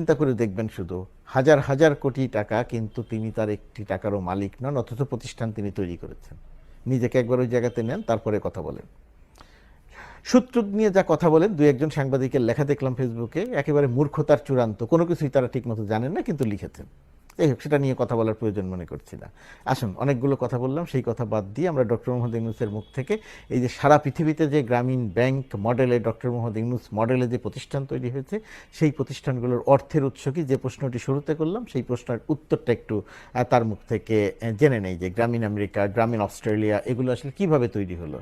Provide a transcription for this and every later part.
চিন্তা করে দেখবেন, শুধু হাজার হাজার কোটি টাকা, কিন্তু তিনি তার একটি টাকারও মালিক নন, অথচ প্রতিষ্ঠান তিনি তৈরি করেছেন। নিজেকে একবার ওই জায়গাতে নেন, তারপরে কথা বলেন। সূত্র নিয়ে যা কথা বলেন, দুই একজন সাংবাদিকের লেখা দেখলাম ফেসবুকে, একেবারে মূর্খতার চূড়ান্ত, কোনো কিছুই তারা ঠিকমতো জানেন না, কিন্তু লিখেছেন। যাই হোক, সেটা নিয়ে কথা বলার প্রয়োজন মনে করছি না। আসুন, অনেকগুলো কথা বললাম, সেই কথা বাদ দিয়ে আমরা ডক্টর মোহাম্মদ ইউনূসের মুখ থেকে এই যে সারা পৃথিবীতে যে গ্রামীণ ব্যাংক মডেলে, ডক্টর মোহাম্মদ ইউনূস মডেলে যে প্রতিষ্ঠান তৈরি হয়েছে, সেই প্রতিষ্ঠানগুলোর অর্থের উৎস কি, যে প্রশ্নটি শুরুতে করলাম, সেই প্রশ্নের উত্তরটা একটু তার মুখ থেকে জেনে নেই। যে গ্রামীণ আমেরিকা, গ্রামীণ অস্ট্রেলিয়া, এগুলো আসলে কিভাবে তৈরি হলো,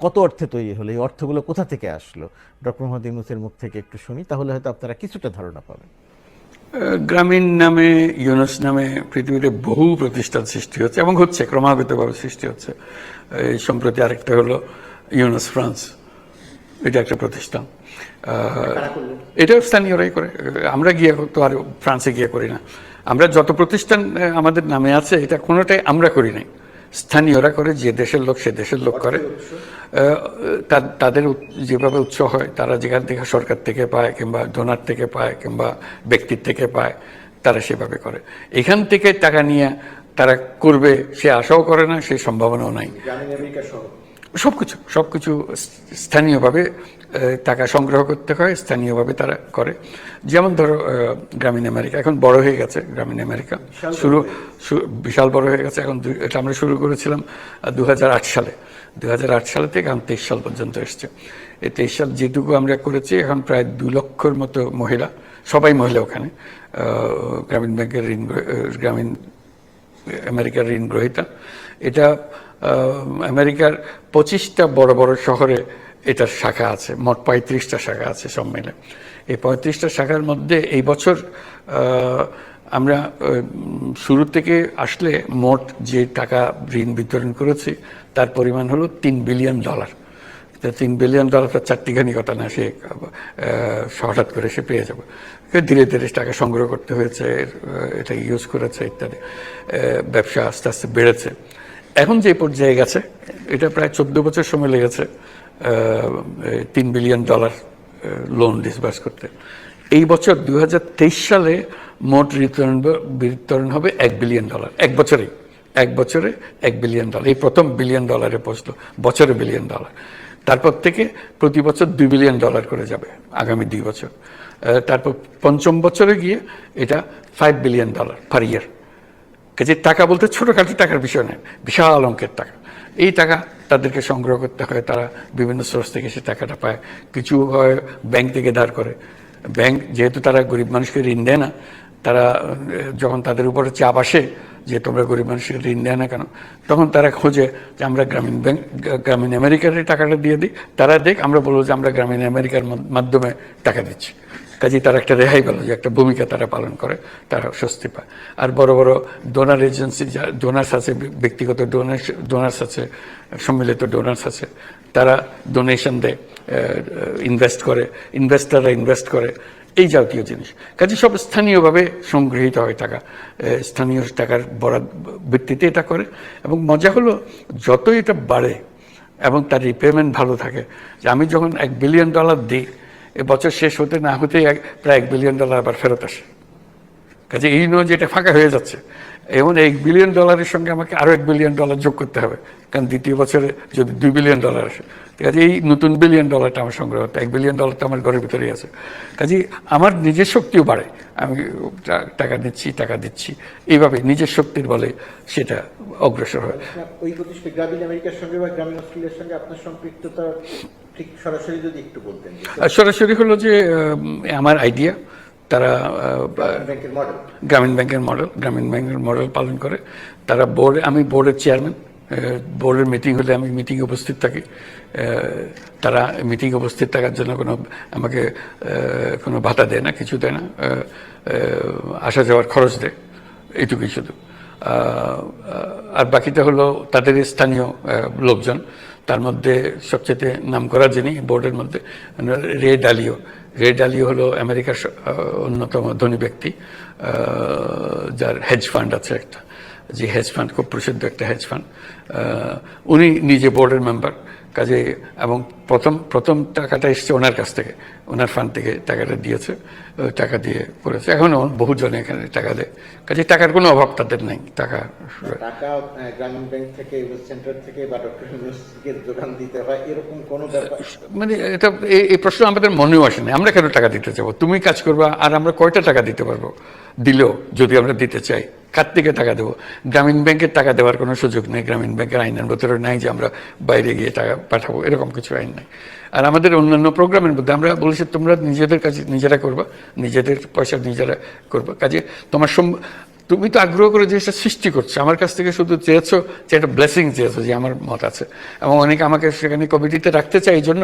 কত অর্থে তৈরি হলো, এই অর্থগুলো কোথা থেকে আসলো, ডক্টর মোহাম্মদ ইউনূসের মুখ থেকে একটু শুনি, তাহলে হয়তো আপনারা কিছুটা ধারণা পাবেন। গ্রামীণ নামে, ইউনুস নামে পৃথিবীতে বহু প্রতিষ্ঠান সৃষ্টি হচ্ছে এবং হচ্ছে, ক্রমাগতভাবে সৃষ্টি হচ্ছে। এই সম্প্রতি আরেকটা হলো ইউনুস ফ্রান্স, এটা একটা প্রতিষ্ঠান। এটাও স্থানীয়রাই করে, আমরা গিয়ে তো আর ফ্রান্সে গিয়ে করি না। আমরা যত প্রতিষ্ঠান আমাদের নামে আছে, এটা কোনোটাই আমরা করি নাই, স্থানীয়রা করে। যে দেশের লোক সে দেশের লোক করে। তাদের যেভাবে উৎস হয়, তারা যেখান থেকে সরকার থেকে পায়, কিংবা ডোনার থেকে পায়, কিংবা ব্যক্তির থেকে পায়, তারা সেভাবে করে। এখান থেকে টাকা নিয়ে তারা করবে সে আশাও করে না, সেই সম্ভাবনাও নাই। সবকিছু স্থানীয়ভাবে টাকা সংগ্রহ করতে হয়, স্থানীয়ভাবে তারা করে। যেমন ধরো গ্রামীণ আমেরিকা এখন বড় হয়ে গেছে, গ্রামীণ আমেরিকা বিশাল বড় হয়ে গেছে। এখন এটা আমরা শুরু করেছিলাম 2008 সালে। 2008 সাল থেকে এখন 23 সাল পর্যন্ত এসছে। এই 23 সাল যেটুকু আমরা করেছি, এখন প্রায় 2 লক্ষর মতো মহিলা, সবাই মহিলা ওখানে গ্রামীণ ব্যাংকের গ্রামীণ আমেরিকার ঋণ গ্রহীতা। এটা আমেরিকার 25টা বড় বড় শহরে এটার শাখা আছে, মোট 35টা শাখা আছে সব মিলে। এই 35টা শাখার মধ্যে এই বছর আমরা শুরু থেকে আসলে মোট যে টাকা ঋণ বিতরণ করেছি, তার পরিমাণ হলো $3 বিলিয়ন। $3 বিলিয়ন তো 4টিখানি কথা না, সে হঠাৎ করে সে পেয়ে যাবে। ধীরে ধীরে টাকা সংগ্রহ করতে হয়েছে, এটা ইউজ করেছে ইত্যাদি, ব্যবসা আস্তে আস্তে বেড়েছে। এখন যে পর্যায়ে গেছে, এটা প্রায় 14 বছর সময় লেগেছে $3 বিলিয়ন লোন ডিসবার্স করতে। এই বছর 2023 সালে মোট বিতরণ হবে $1 বিলিয়ন, এক বছরে $1 বিলিয়ন। এই প্রথম $1 বিলিয়ন পৌঁছলো, বছরে $1 বিলিয়ন। তারপর থেকে প্রতি বছর $2 বিলিয়ন করে যাবে আগামী 2 বছর। তারপর পঞ্চম বছরে গিয়ে এটা $5 বিলিয়ন পার ইয়ার। কাজে টাকা বলতে ছোটখাটো টাকার বিষয় নয়, বিশাল অঙ্কের টাকা। এই টাকা তাদেরকে সংগ্রহ করতে হয়, তারা বিভিন্ন সোর্স থেকে সে টাকাটা পায়। কিছু হয় ব্যাংক থেকে ধার করে। ব্যাংক যেহেতু তারা গরিব মানুষকে ঋণ দেয় না, তারা যখন তাদের উপরে চাপ আসে যে তোমরা গরিব মানুষকে ঋণ দেয় না কেন, তখন তারা খোঁজে যে আমরা গ্রামীণ আমেরিকার টাকাটা দিয়ে দিই, তারা দেখ, আমরা বলবো যে আমরা গ্রামীণ আমেরিকার মাধ্যমে টাকা দিচ্ছি। কাজেই তারা একটা রেহাই পেল, যে একটা ভূমিকা তারা পালন করে, তারা স্বস্তি পায়। আর বড় বড় ডোনার এজেন্সি, ডোনার্স আছে, ব্যক্তিগত ডোনার্স আছে, সম্মিলিত ডোনার্স আছে, তারা ডোনেশন দেয়, ইনভেস্টররা ইনভেস্ট করে, এই জাতীয় জিনিস। কাজে সব স্থানীয়ভাবে সংগৃহীত হয় টাকা, স্থানীয় টাকার বরাদ ভিত্তিতে এটা করে। এবং মজা হলো, যত এটা বাড়ে এবং তার রিপেমেন্ট ভালো থাকে, যে আমি যখন $1 বিলিয়ন দিই, এ বছর শেষ হতে না হতেই প্রায় $1 বিলিয়ন আবার ফেরত আসে। কাজে এই নয় যে এটা ফাঁকা হয়ে যাচ্ছে, এবং $1 বিলিয়ন সঙ্গে আমাকে আরও $1 বিলিয়ন যোগ করতে হবে, কারণ দ্বিতীয় বছরে যদি $2 বিলিয়ন আসে, কাজে এই নতুন $1 বিলিয়ন আমার সংগ্রহ হতো। $1 বিলিয়ন তো আমার ঘরের ভিতরেই আছে। কাজে আমার নিজের শক্তিও বাড়ে, আমি টাকা দিচ্ছি, এইভাবে নিজের শক্তির বলে সেটা অগ্রসর হয়। ওই প্রতিষ্ঠান গ্রামীণ আমেরিকার সঙ্গে বা গ্রামীণ অস্ট্রেলিয়ার সঙ্গে আপনার সম্পৃক্ততা ঠিক সরাসরি যদি একটু বলতেন। সরাসরি হলো যে আমার আইডিয়া, তারা গ্রামীণ ব্যাংকের মডেল পালন করে। তারা আমি বোর্ডের চেয়ারম্যান, বোর্ডের মিটিং হলে আমি মিটিংয়ে উপস্থিত থাকি। তারা মিটিংয়ে উপস্থিত থাকার জন্য আমাকে কোনো ভাতা দেয় না, কিছু দেয় না, আসা যাওয়ার খরচ দেয়, এইটুকুই শুধু। আর বাকিটা হলো তাদের স্থানীয় লোকজন। তার মধ্যে সবচেয়ে নামকরা যিনি বোর্ডের মধ্যে, রে ডালিও হলো আমেরিকার অন্যতম ধনী ব্যক্তি, যার হেজ ফান্ড আছে একটা, যে হেজ ফান্ড, খুব প্রসিদ্ধ একটা হেজ ফান্ড, উনি নিজে বোর্ডের মেম্বার, কাজে এবং প্রথম টাকাটা এসছে ওনার কাছ থেকে, ওনার ফান্ড থেকে টাকাটা দিয়েছে, টাকা দিয়ে করেছে। এখনও বহুজন এখানে টাকা দেয়, কাজে টাকার কোনো অভাব তাদের নেই। টাকা গ্রামীণ ব্যাংক থেকে, সেন্টার থেকে বা ডক্টর ইউনুসকে যোগান দিতে হয় এরকম কোনো ব্যাপার? মানে এটা এই প্রশ্ন আমাদের মনেও আসে না। আমরা কেন টাকা দিতে যাবো? তুমি কাজ করবা, আর আমরা কয়টা টাকা দিতে পারবো? দিলেও যদি আমরা দিতে চাই, কার থেকে টাকা দেবো? গ্রামীণ ব্যাংকের টাকা দেওয়ার কোনো সুযোগ নেই। গ্রামীণ ব্যাংকের আইনের ভেতরে নাই যে আমরা বাইরে গিয়ে টাকা পাঠাবো, এরকম কিছু আইন নাই। আর আমাদের অন্যান্য প্রোগ্রামের মধ্যে আমরা বলেছি তোমরা নিজেদের কাছে নিজেরা করবা, নিজেদের পয়সা নিজেরা করবা। কাজে তোমার তুমি তো আগ্রহ করে জিনিসটা সৃষ্টি করছো, আমার কাছ থেকে শুধু চেয়েছো যে একটা ব্লেসিং চেয়েছো যে আমার মত আছে, এবং অনেকে আমাকে সেখানে কমিটিতে রাখতে চাই, এই জন্য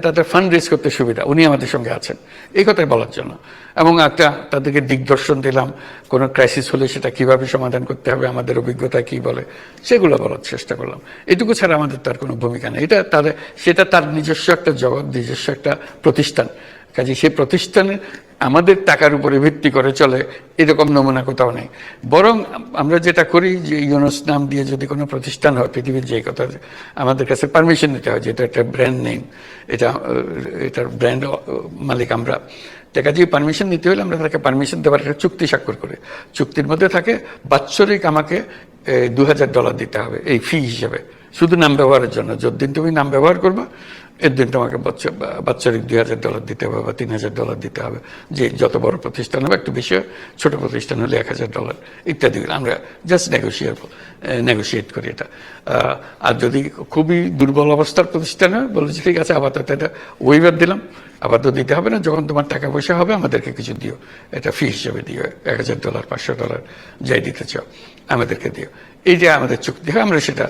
তাদের ফান্ড রেজ করতে সুবিধা। উনি আমাদের সঙ্গে আছেন এই কথাই বলার জন্য, এবং একটা তাদেরকে দিগদর্শন দিলাম, কোনো ক্রাইসিস হলে সেটা কিভাবে সমাধান করতে হবে, আমাদের অভিজ্ঞতা কি বলে সেগুলো বলার চেষ্টা করলাম। এটুকু ছাড়া আমাদের তার কোনো ভূমিকা নেই। সেটা তার নিজস্ব একটা জগৎ, নিজস্ব একটা প্রতিষ্ঠান। কাজে সেই প্রতিষ্ঠানে আমাদের টাকার উপরে ভিত্তি করে চলে এরকম নমুনা কোথাও নেই। বরং আমরা যেটা করি যে ইউনুস নাম দিয়ে যদি কোনো প্রতিষ্ঠান হয় পৃথিবীর, যে কথা আমাদের কাছে পারমিশন নিতে হয়, যেটা একটা ব্র্যান্ড নেম, এটার ব্র্যান্ড মালিক আমরা। টাকা দিয়ে পারমিশন নিতে হলে আমরা তাকে পারমিশন দেওয়ার একটা চুক্তি স্বাক্ষর করি। চুক্তির মধ্যে থাকে বাৎসরিক আমাকে $2000 দিতে হবে এই ফি হিসেবে, শুধু নাম ব্যবহারের জন্য। যতদিন তুমি নাম ব্যবহার করবা এর দিন তোমাকে বাৎসরিক $2000 দিতে হবে বা $3000 দিতে হবে। যে যত বড় প্রতিষ্ঠান হবে, একটু বেশি, ছোট প্রতিষ্ঠান হলে $1000 ইত্যাদি। আমরা জাস্ট নেগোশিয়েট করি এটা। আর যদি খুবই দুর্বল অবস্থার প্রতিষ্ঠান হয়, বলেছি ঠিক আছে আপাতত এটা ওয়েভার দিলাম, আপাতত দিতে হবে না, যখন তোমার টাকা পয়সা হবে আমাদেরকে কিছু দিও, এটা ফি হিসেবে দিও, $1000, $500 যাই দিতে চাও আমাদেরকে দিও। এই যে আমাদের চুক্তি হয়, আমরা সেটা